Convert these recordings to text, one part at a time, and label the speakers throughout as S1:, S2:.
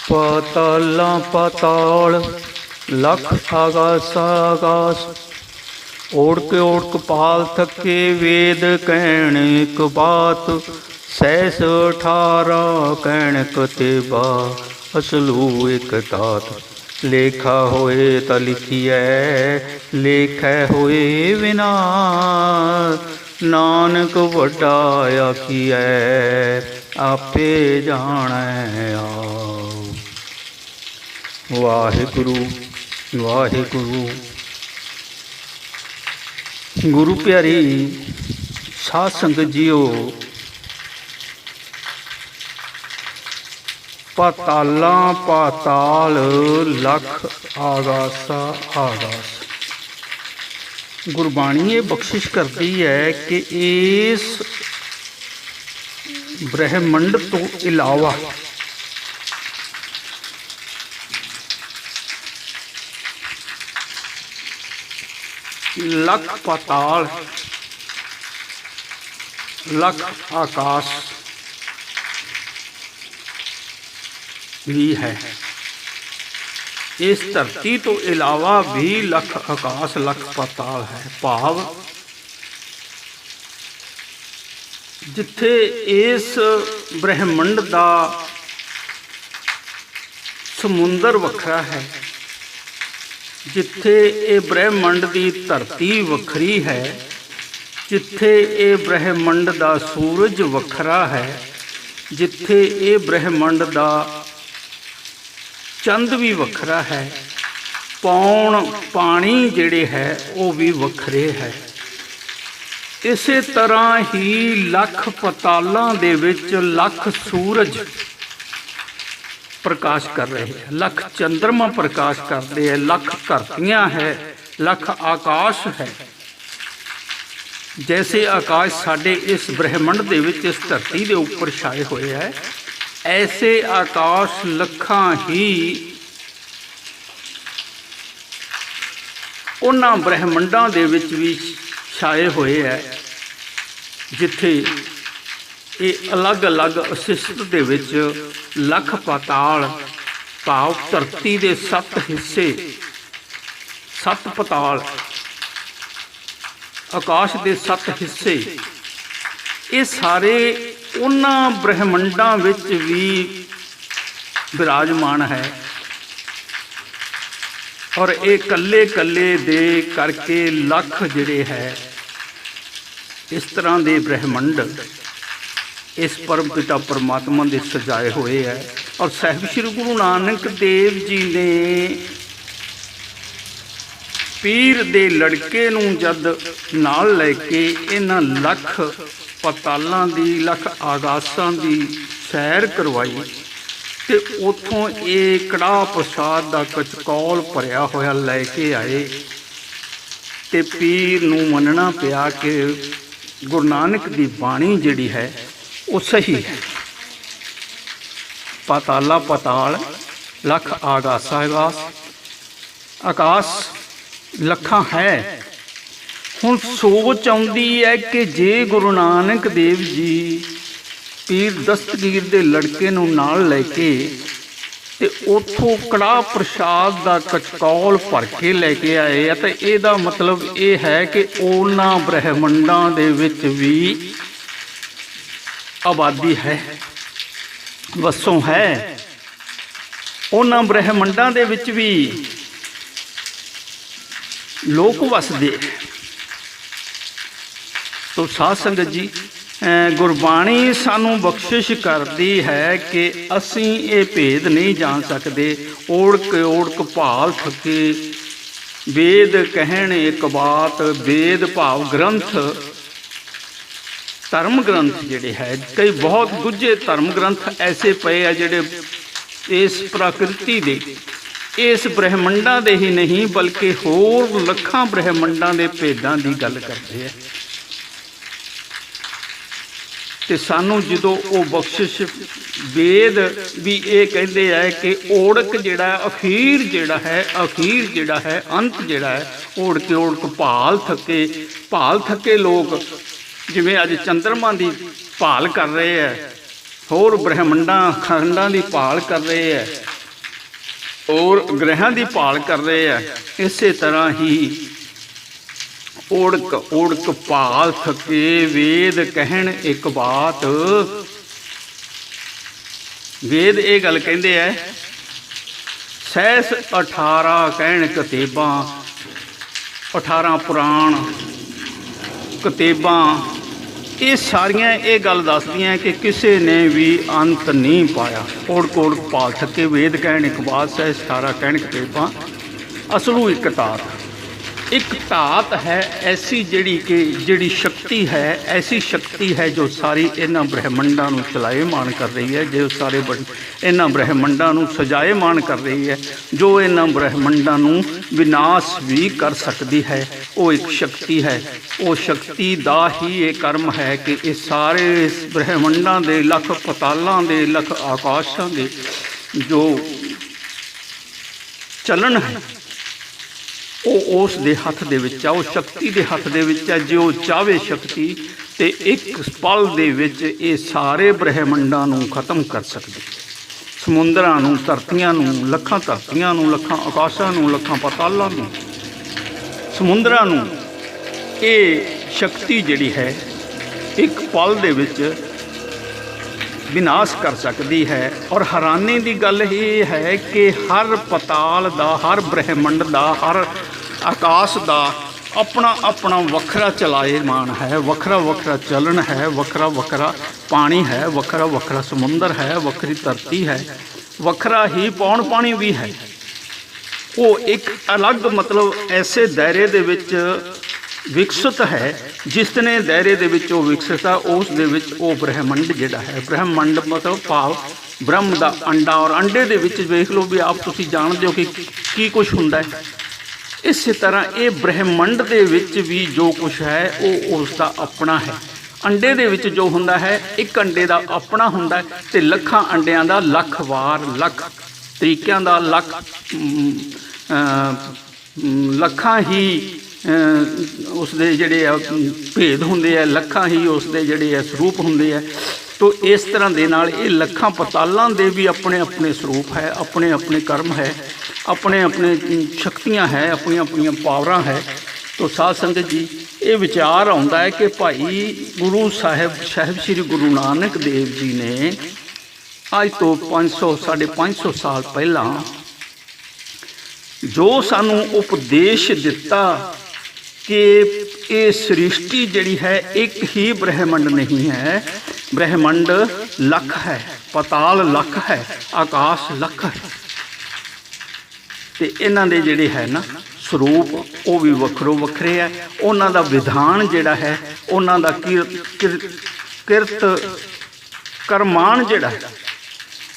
S1: पाताला पाताल लख आगास आगास। ओढ़क पाल थके वेद कहण एक बात। सहस 18 कहण कतेबा असलू एक तात। लेखा होए त लिखिए लेखै होए विनाश। नानक वड्डा आखिए आपे जाणै आप। वाहिगुरु वाहिगुरु। गुरु प्यारी साध संगत जीओ, पाताला पाताल लख आगासा आगास। गुरबाणी ये बख्शिश करती है कि इस ब्रह्मंड तो इलावा लख पाताल लख आकाश भी है। इस धरती तो इलावा भी लख आकाश लख पाताल है। भाव जिथे इस ब्रह्मंड का समुंदर वखरा है, जिथे ये ब्रह्मंड की धरती वखरी है, जिथे ये ब्रह्मंड का सूरज वखरा है, जिथे ये ब्रह्मंड का चंद भी वखरा है, पौण पानी जिहड़े है वो भी वखरे है। इसे तरह ही लख पतालों दे विच लख सूरज प्रकाश कर रहे हैं, लख चंद्रमा प्रकाश करते हैं, लख धरतियां है, लख आकाश है। जैसे आकाश साडे इस ब्रह्मंड दे विच इस धरती दे उपर छाए हुए है, ऐसे आकाश लखां ही उन्हां ब्रह्मंडां दे विच भी छाए हुए है, जिथे ये अलग अलग असिस्त दे विच लख पाताल भाव धरती दे 7 हिस्से 7 पाताल आकाश दे 7 हिस्से ये सारे उन्हां ब्रह्मंडां विच भी विराजमान है। और ये कल्ले कल्ले दे करके लख जिहड़े है इस तरह दे ब्रह्मंड इस परम पिता परमात्मा दे सजाए हुए है। और साहिब श्री गुरु नानक देव जी ने पीर दे लड़के नूं जद नाल लैके इन्हां लख पतालां दी लख आगासां दी सैर करवाई ते उथों ये कड़ाह प्रसाद दा कचकौल भरिया होया लैके आए ते पीर नूं मनना पिया कि गुरु नानक दी बाणी जिहड़ी है वो सही है। पाताला पाताल लख आगास आगास। आकाश लखां है। हुण सोच आउंदी है कि जे गुरु नानक देव जी पीर दस्तगीर दे लड़के नूं नाल लैके ते उथों कड़ाह प्रसाद दा कचकौल भर के लैके आए आ, ते इहदा मतलब ये है कि उन्हां ब्रह्मंडां दे विच भी आबादी है, वसों है। उन्हां ब्रह्मंडां दे विच भी लोक वसदे। तो साध संगत जी गुरबाणी सानू बख्शिश करती है कि असी ये भेद नहीं जान सकते। ओढ़क भाल थके वेद कहण एक बात। वेद भाव ग्रंथ धर्म ग्रंथ जिहड़े है, कई बहुत गुझे धर्म ग्रंथ ऐसे पे है जिहड़े इस प्रकृति दे इस ब्रह्मंडां दे ही नहीं बल्कि होर लखां ब्रह्मंडां दे भेदां दी गल करदे है। ते सानू जदों वो बख्शिश वेद भी ये कहते हैं कि ओढ़क जिहड़ा अखीर जिहड़ा है अंत जिहड़ा है ओढ़क भाल थके लोग जिवें अज चंद्रमा की भाल कर रहे हैं, होर ब्रह्मंडां खंडां की भाल कर रहे हैं, और ग्रहां की भाल कर रहे हैं। इस तरह ही ओढ़क ओढ़क भाल थके वेद कहन एक बात। वेद ये गल कहते हैं, सहस 18 कहन कतेबां, 18 पुराण कतेबां, ये सारियां ये गल दसदियां कि किसी ने भी अंत नहीं पाया। ओढ़क ओढ़क भाल थके वेद कहन एक बात, सहस 18 कहन कतेबां। असलू एक धात, एक धात है ऐसी जिहड़ी शक्ति है, ऐसी शक्ति है जो सारी इन्हां ब्रह्मंडां नूं चलाएमान कर रही है, जो सारे इन्हां ब्रह्मंडां नूं सजाएमान कर रही है, जो इन्हां ब्रह्मंडां नूं विनाश भी कर सकती है। वो एक शक्ति है। वो शक्ति दा ही ये कर्म है कि ये सारे ब्रह्मंडां दे लख पतालां दे लख आकाशां दे जो चलन है वो उस दे हथ दे विच आ, उस शक्ति दे हथ दे विच आ। जो चाहे शक्ति ते एक पल दे विच ये सारे ब्रह्मंडां नूं खत्म कर सकदी है। समुंदरां नूं, धरतियां नूं, लखां धरतियां नूं, लखां आकाशां नूं, लखां पतालां नूं, समुंदरां नूं, ये शक्ति जिहड़ी है एक पल दे विच विनाश कर सकती है। और हैरानी की गल ये है कि हर पताल दा, हर ब्रह्मंड दा, हर आकाश दा अपना अपना वखरा चलाएमान है, वखरा वखरा चलन है, वखरा वखरा पानी है, वखरा वखरा समुंदर है, वखरी धरती है, वखरा ही पौन पानी भी है। वो एक अलग मतलब ऐसे दायरे दे विच विकसित है, जिसने दायरे दे विच वो विकसित है उस दे विच वो ब्रह्मंड जिहड़ा है, ब्रह्मंड मतलब भाव ब्रह्म दा अंडा। और अंडे दे विच वेख लो भी आप तुसीं जाणदे हो कि की कुछ हुंदा है। इस तरह ये ब्रह्मंड दे विच भी जो कुछ है वो उसका अपना है। अंडे दे विच जो हुंदा है एक अंडे दा अपना हुंदा है, ते लखां अंडियां दा लख वार, लख तरीकिਆਂ दा, लखां ही उसदे जिहड़े भेद हुंदे आ, लखां ही उसदे जिहड़े स्वरूप हुंदे आ। तो इस तरह दे नाल ये लखां पतालां दे भी अपने अपने स्वरूप है, अपने अपने कर्म है, अपने अपने शक्तियां है, अपनी अपनी पावरां है। तो साध संगत जी ये विचार आउंदा है कि भाई गुरु साहिब श्री गुरु नानक देव जी ने अज तो 500 550 साल पहला जो सानू उपदेश दिता कि ये सृष्टि जिहड़ी है एक ही ब्रह्मंड नहीं है, ब्रह्मंड लख है, पताल लख है, आकाश लख है। ते इन्हां दे जिहड़े है ना स्वरूप वो भी वखरो वखरे है। उन्हां दा विधान जिहड़ा है, उन्हां दा किरत करमान जिहड़ा है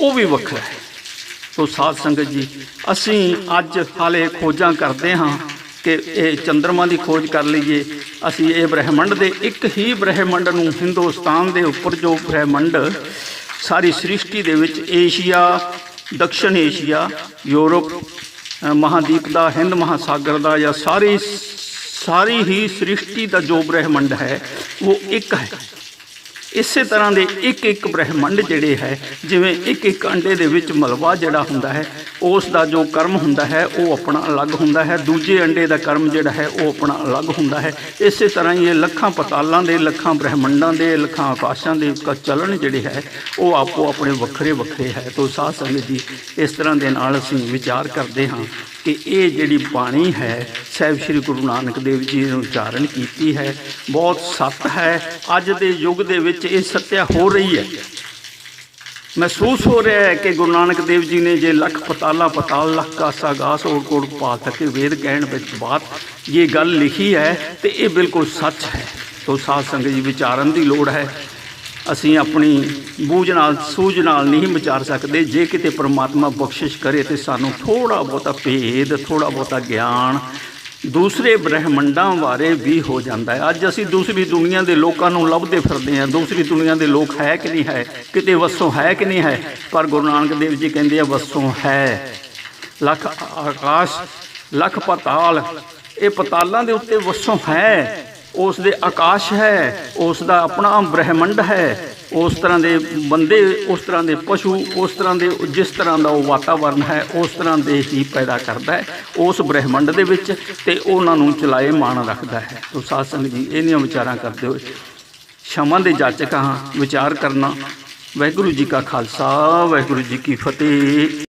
S1: वो भी वखरा है। तो साध संगत जी असीं अज हाले खोजां करते हाँ कि ये चंद्रमा की खोज कर लीए, असी ये ब्रह्मंड दे एक ही ब्रह्मंड नूं हिंदुस्तान दे उपर जो ब्रह्मंड सारी सृष्टि दे विच एशिया, दक्षिण एशिया, यूरोप महादीप का, हिंद महासागर का, या सारी ही सृष्टि का जो ब्रह्मंड है वो एक है। इस तरह के एक एक ब्रह्मंड जिहड़े है जिवें एक एक अंडे दे विच मलबा जिहड़ा हुंदा है उसका जो कर्म हुंदा है वो अपना अलग हुंदा है, दूजे अंडे का कर्म जिहड़ा है वो अपना अलग हुंदा है। इस तरह ये लखां पतालां दे, लखां ब्रह्मंडां दे, लखां आकाशां दे का चलन जिहड़े है वो आपो अपने वखरे वखरे है। तो साध संगत जी इस तरह के नाल असीं विचार करते हाँ कि ये जिहड़ी बाणी है साहिब श्री गुरु नानक देव जी ने उच्चारण की है बहुत सत्य है। अज के युग दे विच ये सत्या हो रही है, महसूस हो रहा है कि गुरु नानक देव जी ने जे लख पताला पताल लख कासा गास और कोड़ पा सके वेद कहण विच बात ये गल लिखी है तो ये बिल्कुल सच है। तो साध संगत जी विचारन की लोड़ है। असीं अपनी बूझ नाल सूझ नाल नहीं विचार सकते। जे किते परमात्मा बख्शिश करे तो सानू थोड़ा बहुता भेद, थोड़ा बहुता ज्ञान दूसरे ब्रह्मंडां बारे भी हो जाता है। अज असीं दूसरी दुनिया के लोगों को लभदे फिरदे हैं, दूसरी दुनिया के लोग है कि नहीं है, किते वसों है कि नहीं है, पर गुरु नानक देव जी कहते हैं वसों है। लख आकाश लख पताल, ये पतालों के उत्ते वसों है, ਉਸ ਦੇ ਆਕਾਸ਼ ਹੈ, ਉਸ ਦਾ ਆਪਣਾ ਬ੍ਰਹਿਮੰਡ ਹੈ। ਉਸ ਤਰ੍ਹਾਂ ਦੇ ਬੰਦੇ, ਉਸ ਤਰ੍ਹਾਂ ਦੇ ਪਸ਼ੂ, ਉਸ ਤਰ੍ਹਾਂ ਦੇ ਜਿਸ ਤਰ੍ਹਾਂ ਦਾ ਉਹ ਵਾਤਾਵਰਨ ਹੈ ਉਸ ਤਰ੍ਹਾਂ ਦੇ ਹੀ ਪੈਦਾ ਕਰਦਾ ਹੈ ਉਸ ਬ੍ਰਹਿਮੰਡ ਦੇ ਵਿੱਚ, ਅਤੇ ਉਹਨਾਂ ਨੂੰ ਚਲਾਏ ਮਾਣ ਰੱਖਦਾ ਹੈ। ਤੋ ਸਾਧ ਸੰਗਤ ਜੀ, ਇਹਨੀਆਂ ਵਿਚਾਰਾਂ ਕਰਦੇ ਹੋਏ ਸ਼ਮਾਂ ਦੇ ਜਾਚਕ ਹਾਂ, ਵਿਚਾਰ ਕਰਨਾ। ਵਾਹਿਗੁਰੂ ਜੀ ਕਾ ਖਾਲਸਾ, ਵਾਹਿਗੁਰੂ ਜੀ ਕੀ ਫਤਿਹ।